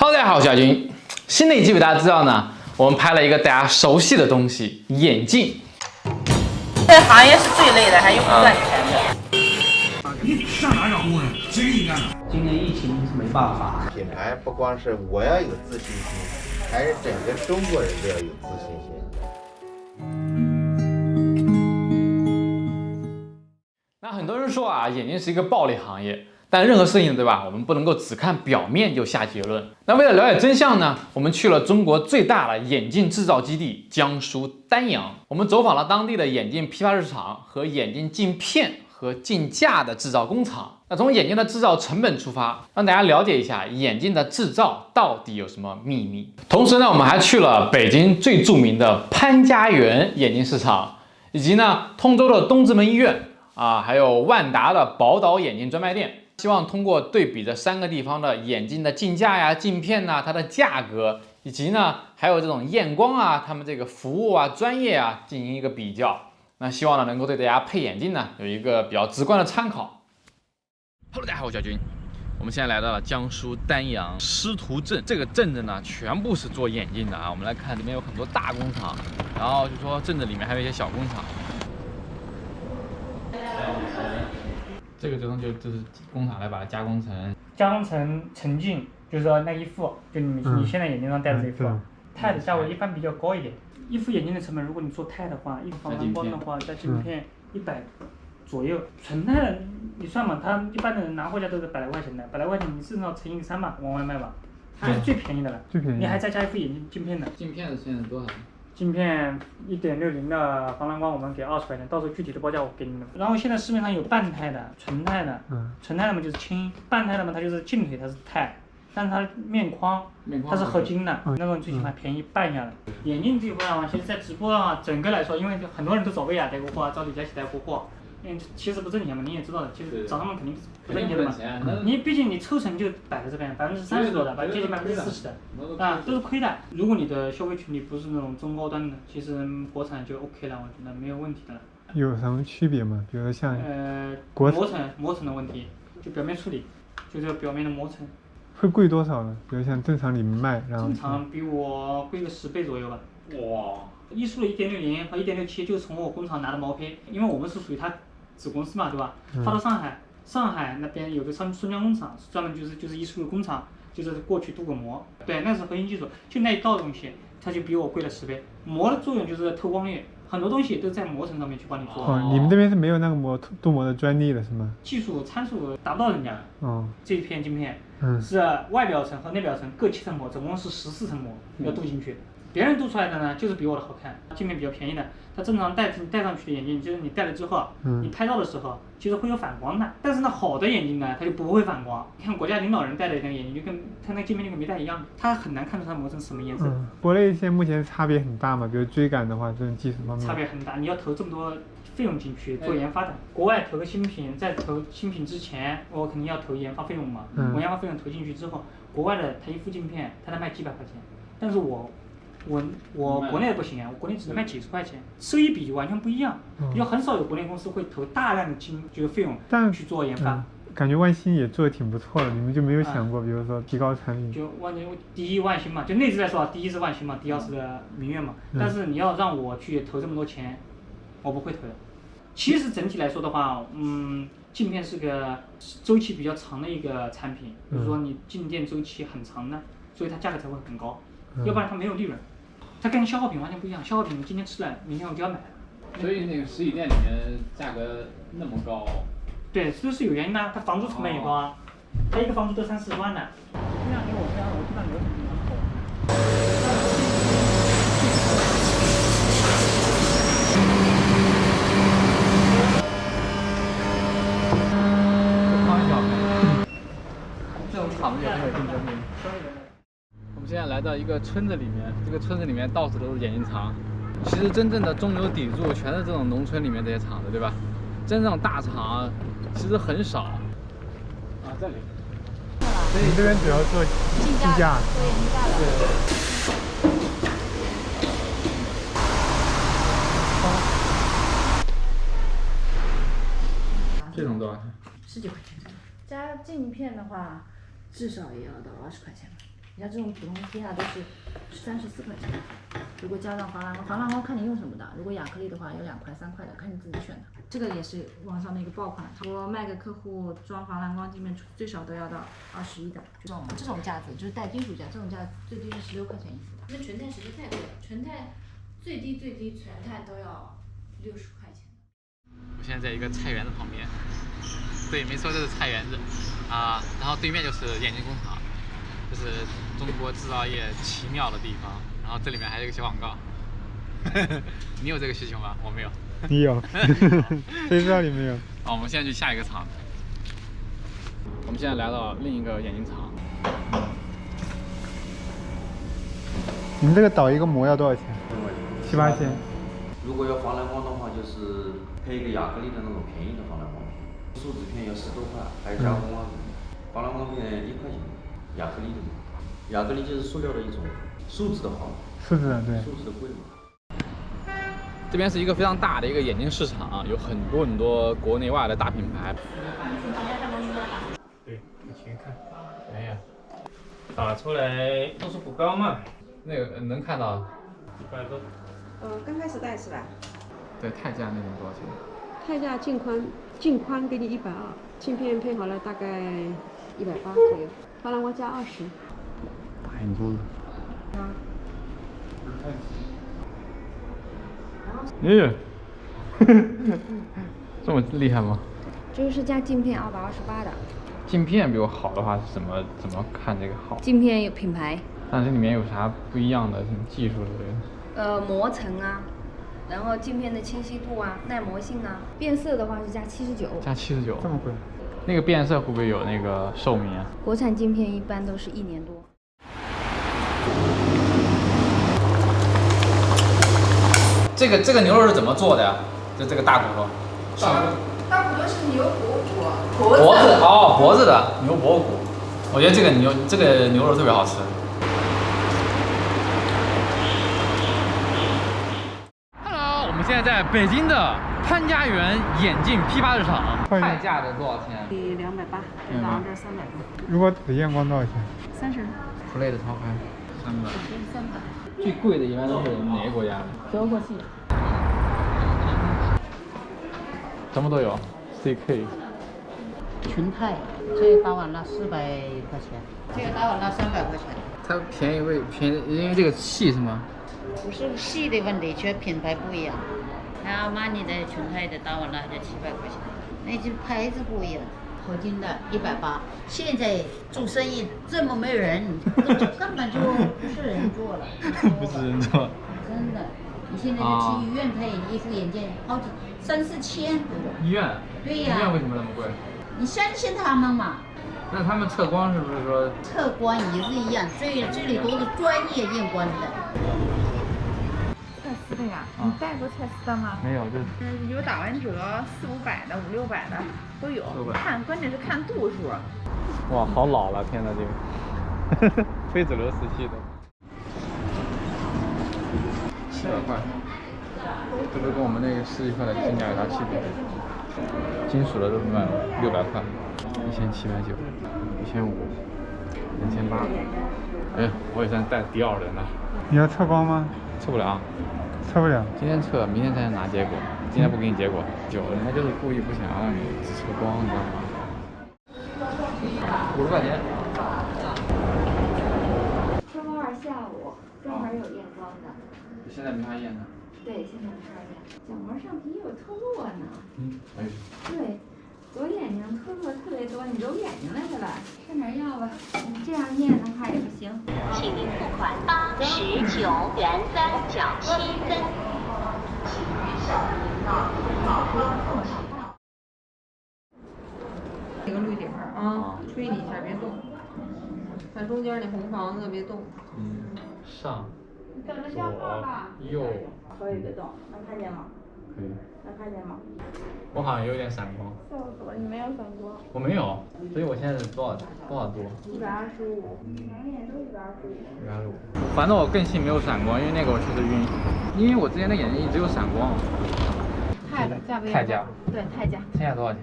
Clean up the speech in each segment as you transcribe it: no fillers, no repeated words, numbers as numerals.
Hello， 大家好，我是小军。新的一期为大家知道呢，我们拍了一个大家熟悉的东西——眼镜。这个行业是最累的，还又不赚钱的。你上哪找工人？谁给你干的？今年疫情是没办法。品牌不光是我要有自信心，还是整个中国人都要有自信心。那很多人说啊，眼镜是一个暴利行业，但任何事情对吧，我们不能够只看表面就下结论。那为了了解真相呢，我们去了中国最大的眼镜制造基地江苏丹阳，我们走访了当地的眼镜批发市场和眼镜镜片和镜架的制造工厂。那从眼镜的制造成本出发，让大家了解一下眼镜的制造到底有什么秘密。同时呢，我们还去了北京最著名的潘家园眼镜市场，以及呢通州的东直门医院啊，还有万达的宝岛眼镜专卖店。希望通过对比这3个地方的眼镜的镜架呀、镜片呐，它的价格，以及呢还有这种验光啊，他们这个服务啊、专业啊进行一个比较。那希望呢能够对大家配眼镜呢有一个比较直观的参考。Hello， 大家好，我是小军。我们现在来到了江苏丹阳师徒镇，这个镇子呢全部是做眼镜的啊。我们来看这边有很多大工厂，然后就说镇子里面还有一些小工厂。这个就是工厂来把它加工成成镜，就是说那一副，就你现在眼镜上戴的这一副，钛的价位一般比较高一点。一副眼镜的成本，如果你做钛的话，一防蓝光的话，加镜片100左右。纯钛的你算嘛，他一般的人拿回家都是100来块钱的，100来块钱你至少乘以3吧，往外卖吧，这是最便宜的了。最便宜。你还再加一副眼镜镜片的。镜片现在多少？镜片1.60的防蓝光，我们给20块钱，到时候具体的报价我给你们。然后现在市面上有半钛的、纯钛的，纯钛的嘛就是轻，半钛的嘛它就是镜腿它是钛，但是它面框它是合金的，那种最起码便宜半价的。眼镜这块的话，其实在直播啊，整个来说，因为很多人都找薇娅带过货，找李佳琦带过货。其实不挣钱嘛，你也知道的，其实找他们肯定不挣钱的嘛。你毕竟你抽成就摆在这边，30%多的，接近40%的，啊，都是亏的。如果你的消费群体不是那种中高端的，其实国产就 OK 了，我觉得没有问题的了。有什么区别吗？比如说像磨层的问题，就表面处理，就这个表面的磨层。会贵多少呢？比如像正常你们卖，然后正常比我贵个10倍左右吧。哇！艺术的1.60和1.67就是从我工厂拿的毛坯，因为我们是属于它子公司嘛，对吧？发到上海，上海那边有个松江工厂，专门就是艺术的工厂，就是过去镀个膜，对，那是核心技术。就那一道东西，它就比我贵了10倍。膜的作用就是透光率，很多东西都在膜层上面去帮你做。哦，你们这边是没有那个镀膜的专利的是吗？技术参数达不到人家。哦。这一片镜片，是外表层和内表层各7层膜，总共是14层膜要镀进去。别人镀出来的呢，就是比我的好看，镜片比较便宜的。它正常戴上去的眼镜，就是你戴了之后，你拍照的时候，其实会有反光的。但是呢，好的眼镜呢，它就不会反光。你看国家领导人戴的那个眼镜，就跟它那镜片就跟没戴一样，它很难看出它磨成什么颜色。国内现在目前差别很大嘛，比如追赶的话，这种技术方面。差别很大，你要投这么多费用进去做研发的。国外投个新品，在投新品之前，我肯定要投研发费用嘛。我研发费用投进去之后，国外的它一副镜片，它能卖几百块钱，但是我国内不行啊，我国内只能卖几十块钱，收益比完全不一样。有很少有国内公司会投大量的就是费用去做研发。感觉万兴也做的挺不错的，你们就没有想过，比如说提高产品？就第一万兴嘛，就内资来说，第一是万兴嘛，第二是明月嘛。但是你要让我去投这么多钱，我不会投的。其实整体来说的话，镜片是个周期比较长的一个产品，比如说你进店周期很长的，所以它价格才会很高。要不然它没有利润，它跟消耗品完全不一样。消耗品你今天吃了，明天我就要买了。所以那个实体店里面价格那么高？对，这是有原因的，它房租成本也高啊，它一个房租都30万的。这两天我知道流程比较好。这种厂子也很有竞争力。我们现在来到一个村子里面，这个村子里面到处都是眼镜厂。其实真正的中流砥柱全是这种农村里面这些厂子，对吧？真正大厂其实很少。啊，这里。所以你这边主要做镜架。做眼镜架的。对。这种多少钱？10几块钱。加镜片的话，至少也要到20块钱吧。你看这种普通贴下都是34块钱，如果加上防蓝光，防蓝光看你用什么的，如果亚克力的话有2块3块的，看你自己选的。这个也是网上的一个爆款，我卖给客户装防蓝光镜片最少都要到21的。这种架子就是带金属架，这种架最低是16块钱一副的。那纯钛实在太贵了，纯钛最低纯钛都要60块钱。我现在在一个菜园子旁边，对，没错，这是菜园子啊，然后对面就是眼镜工厂，这是中国制造业奇妙的地方。然后这里面还有一个小广告，你有这个需求吗？我没有。你有？谁知道你没有？好，我们现在去下一个厂。我们现在来到另一个眼镜厂。你们这个倒一个膜要多少钱？7、8千。如果要防蓝光的话，就是配一个亚克力的那种便宜的防蓝光片，树脂片要10多块，还有加工啊什么的。防蓝光片1块钱，亚克力的嘛，亚克力就是塑料的一种，树脂的好，树脂的对。树脂的贵嘛。这边是一个非常大的一个眼镜市场，有很多国内外的大品牌。对，以前看。哎呀，打出来度数不高嘛。那个能看到100多。刚开始戴是吧？对，钛价那种多少钱？钛价镜宽给你120，镜片配好了大概180左右，防蓝光加20。太多了。耶，这么厉害吗？这个是加镜片228的。镜片比我好的话是怎么看这个好？镜片有品牌，但这里面有啥不一样的什么技术之类的？磨层啊，然后镜片的清晰度啊、耐磨性啊，变色的话是加79。加79，这么贵？那个变色会不会有那个寿命啊？国产镜片一般都是1年多。这个牛肉是怎么做的呀？就这个大骨头。大骨头是牛脖骨，脖子哦，脖子的牛脖骨。我觉得这个牛肉特别好吃。Hello， 我们现在在北京的潘家园眼镜批发市场。钛价的多少钱280，然后这300多。如果紫验光多少钱30。Play 的超拍300。最贵的一般都是哪个国家的？德国系。什么都有 ，CK。纯钛，这打完了400块钱，这个打完了300块钱。它便宜因为这个细是吗？不是细的问题，全品牌不一样。还有阿玛尼的纯钛的打完了就700块钱，那就牌子不一样。合金的180，现在做生意这么没人，根本就不是人做了。不是人做。真的，你现在就去医院配一副眼镜，好几3、4千。医院？对呀。医院为什么那么贵？你相信他们嘛？那他们测光是不是说？测光也是一样，这里都是专业验光的。蔡司的呀，你戴过蔡司的吗？没有，就有打完折400-500的、500-600的都有。关键是看度数。哇，好老了，天哪，这个非主流时期的。700块，这个跟我们那个11块的金价有啥区别？金属的都卖600块，1790、1500、2800。哎，我也算带迪奥人了。你要测光吗？测不了。测不了。今天测，明天才能拿结果。今天不给你结果，人家就是故意不想让你只测光，你知道吗？50块钱。周2下午专门有验光的。现在没法验呢。对，现在没法验。角膜上皮有脱落呢。哎。对，左眼睛脱落特别多，你揉眼睛来的吧？上点药吧。你这样验的话也不行。请您付款89元3角7分。一个绿点儿啊，吹你一下别动，看中间那红房子别动。上。等着下课吧。右。可以别动，能看见吗？可以。能看见吗？我好像有点闪光。笑死我，你没有闪光。我没有，所以我现在是多少度？125，两眼都125。反正我更信没有闪光，因为那个我确实晕，因为我之前的眼睛一直有闪光。钛的价位？钛价。对，钛价。钛价多少钱？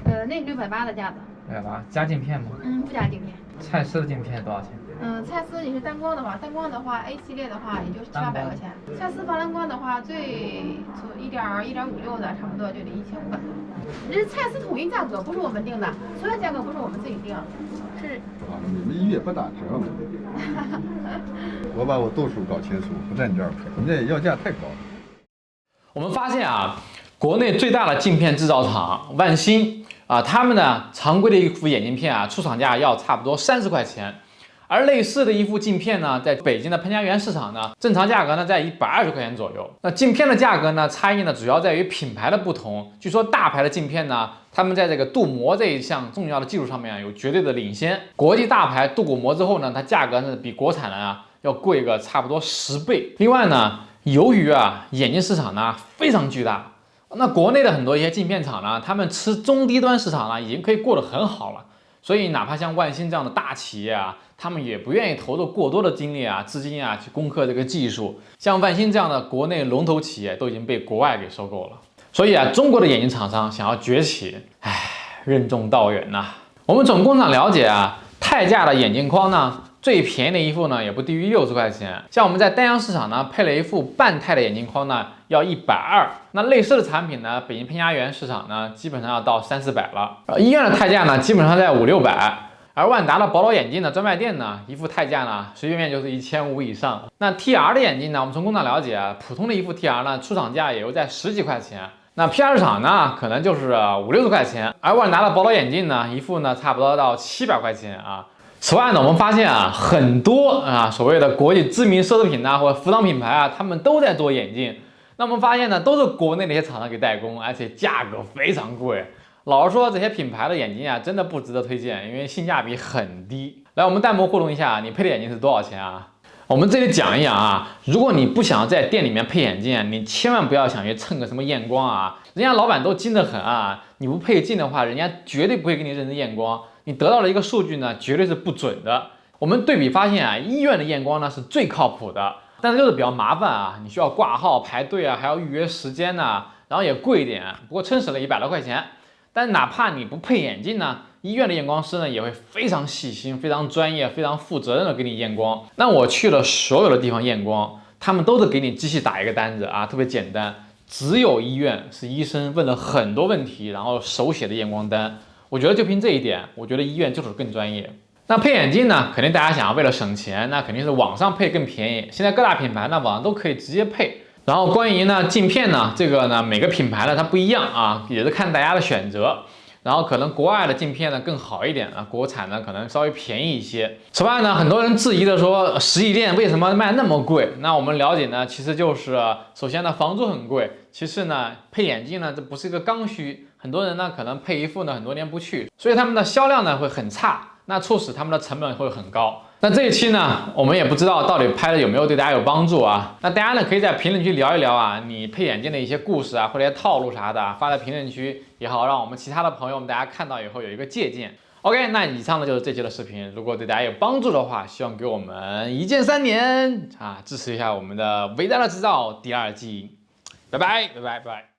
那680的架子。680，加镜片吗？不加镜片。蔡司的镜片多少钱？蔡司你是单光的话，A 系列的话也就是700-800块钱。蔡司防蓝光的话，最1.56的差不多就得1500多。这是蔡司统一价格，不是我们定的，所有价格不是我们自己定，是。你们医院不打折吗？我把我度数搞清楚，不在你这儿赔，你这要价太高了。我们发现啊，国内最大的镜片制造厂万兴啊，他们呢常规的一副眼镜片啊，出厂价要差不多30块钱。而类似的一副镜片呢，在北京的潘家园市场呢，正常价格呢在120块钱左右。那镜片的价格呢，差异呢主要在于品牌的不同。据说大牌的镜片呢，他们在这个镀膜这一项重要的技术上面有绝对的领先。国际大牌镀过膜之后呢，它价格呢比国产的啊要贵个差不多10倍。另外呢，由于啊眼镜市场呢非常巨大，那国内的很多一些镜片厂呢，他们吃中低端市场呢已经可以过得很好了。所以，哪怕像万兴这样的大企业啊，他们也不愿意投入过多的精力啊、资金啊去攻克这个技术。像万兴这样的国内龙头企业都已经被国外给收购了。所以啊，中国的眼镜厂商想要崛起，任重道远呐。我们从工厂了解啊，钛价的眼镜框呢，最便宜的一副呢也不低于60块钱。像我们在丹阳市场呢，配了一副半钛的眼镜框呢，要120。那类似的产品呢，北京潘家园市场呢，基本上要到300-400了。医院的钛价呢，基本上在500-600。而万达的宝岛眼镜的专卖店呢，一副钛价呢，随便就是1500以上。那 TR 的眼镜呢，我们从工厂了解啊，普通的一副 TR 呢，出厂价也就在10几块钱。那 PR 市场呢，可能就是50-60块钱。而万达的宝岛眼镜呢，一副呢，差不多到700块钱啊。此外呢，我们发现啊，很多啊所谓的国际知名奢侈品呐，或者服装品牌啊，他们都在做眼镜。那我们发现呢，都是国内的一些厂商给代工，而且价格非常贵。老实说，这些品牌的眼镜啊，真的不值得推荐，因为性价比很低。来，我们弹幕互动一下，你配的眼镜是多少钱啊？我们这里讲一讲啊，如果你不想在店里面配眼镜，你千万不要想去蹭个什么验光啊，人家老板都精得很啊，你不配镜的话，人家绝对不会给你认真验光，你得到的一个数据呢，绝对是不准的。我们对比发现啊，医院的验光呢是最靠谱的，但是就是比较麻烦啊，你需要挂号排队啊，还要预约时间呢，然后也贵一点，不过撑死了100多块钱。但哪怕你不配眼镜呢，医院的验光师呢也会非常细心、非常专业、非常负责任的给你验光。那我去了所有的地方验光，他们都是给你机器打一个单子啊，特别简单。只有医院是医生问了很多问题，然后手写的验光单。我觉得就凭这一点，我觉得医院就是更专业。那配眼镜呢，肯定大家想要为了省钱，那肯定是网上配更便宜。现在各大品牌呢网上都可以直接配。然后关于呢镜片呢，这个呢每个品牌呢它不一样啊，也是看大家的选择。然后可能国外的镜片呢更好一点啊，国产呢可能稍微便宜一些。此外呢，很多人质疑的说实体店为什么卖那么贵？那我们了解呢，其实就是首先呢房租很贵，其次呢配眼镜呢这不是一个刚需，很多人呢可能配一副呢很多年不去，所以他们的销量呢会很差，那促使他们的成本会很高。那这一期呢，我们也不知道到底拍的有没有对大家有帮助啊？那大家呢可以在评论区聊一聊啊，你配眼镜的一些故事啊，或者一些套路啥的啊，发在评论区也好，让我们其他的朋友们大家看到以后有一个借鉴。OK， 那以上呢就是这期的视频，如果对大家有帮助的话，希望给我们一键3连啊，支持一下我们的伟大的制造第2季，拜拜拜拜拜。